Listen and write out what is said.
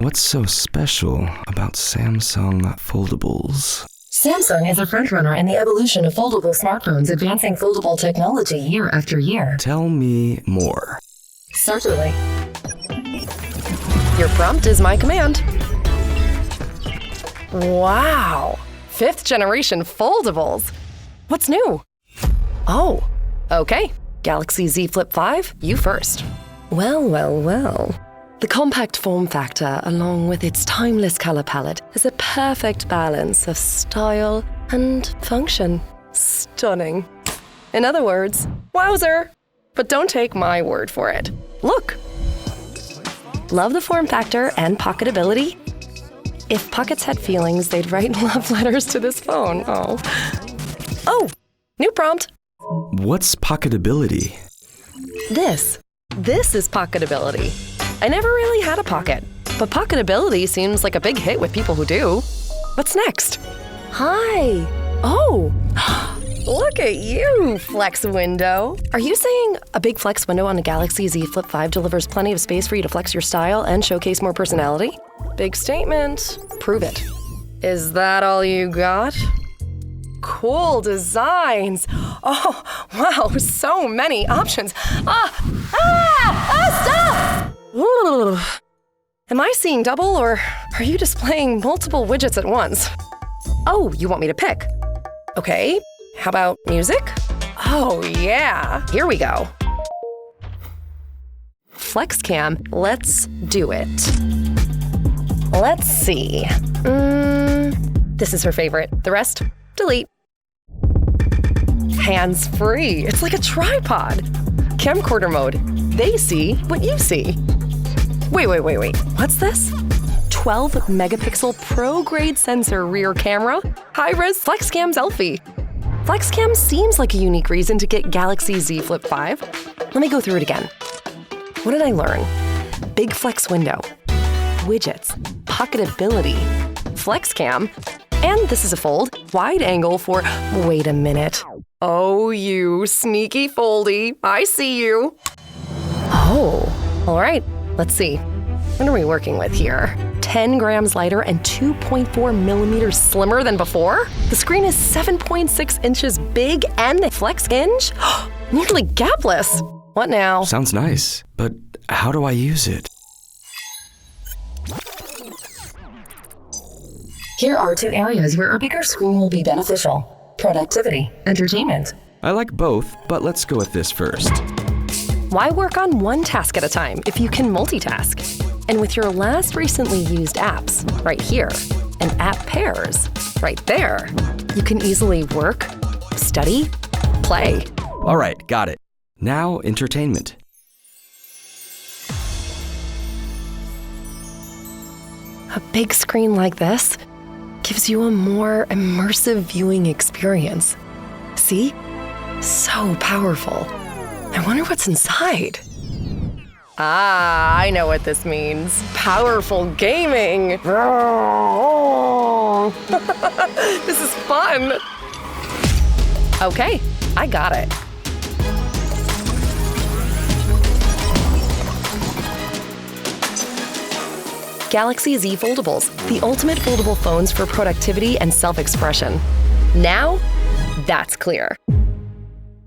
What's so special about Samsung foldables? Samsung is a frontrunner in the evolution of foldable smartphones, advancing foldable technology year after year. Tell me more. Certainly. Your prompt is my command. Wow! 5th generation foldables. What's new? Oh, okay. Galaxy Z Flip5, you first. Well. The compact form factor, along with its timeless color palette, is a perfect balance of style and function. Stunning. In other words, wowzer! But don't take my word for it. Look! Love the form factor and pocketability? If pockets had feelings, they'd write love letters to this phone. Oh, new prompt. What's pocketability? This is pocketability. I never really had a pocket, but pocketability seems like a big hit with people who do. What's next? Hi. Oh, look at you, Flex Window. Are you saying a big flex window on a Galaxy Z Flip 5 delivers plenty of space for you to flex your style and showcase more personality? Big statement. Prove it. Is that all you got? Cool designs. Oh, wow, so many options. Stop! Ooh. Am I seeing double, or are you displaying multiple widgets at once? Oh, you want me to pick? Okay, how about music? Oh, yeah, here we go. FlexCam, let's do it. Let's see. This is her favorite. The rest, delete. Hands-free. It's like a tripod. Camcorder mode. They see what you see. Wait. What's this? 12 megapixel pro-grade sensor rear camera. High-res FlexCam selfie. FlexCam seems like a unique reason to get Galaxy Z Flip 5. Let me go through it again. What did I learn? Big flex window. Widgets. Pocketability. FlexCam. And this is a fold. Wide angle for... Wait a minute. Oh, you sneaky foldy. I see you. Oh, all right. Let's see. What are we working with here? 10 grams lighter and 2.4 millimeters slimmer than before? The screen is 7.6 inches big and the flex hinge? Nearly gapless. What now? Sounds nice, but how do I use it? Here are 2 areas where a bigger screen will be beneficial. Productivity, entertainment. I like both, but let's go with this first. Why work on one task at a time if you can multitask? And with your last recently used apps, right here, and app pairs, right there, you can easily work, study, play. All right, got it. Now, entertainment. A big screen like this gives you a more immersive viewing experience. See? So powerful. I wonder what's inside. I know what this means. Powerful gaming. This is fun. Okay, I got it. Galaxy Z Foldables, the ultimate foldable phones for productivity and self-expression. Now, that's clear.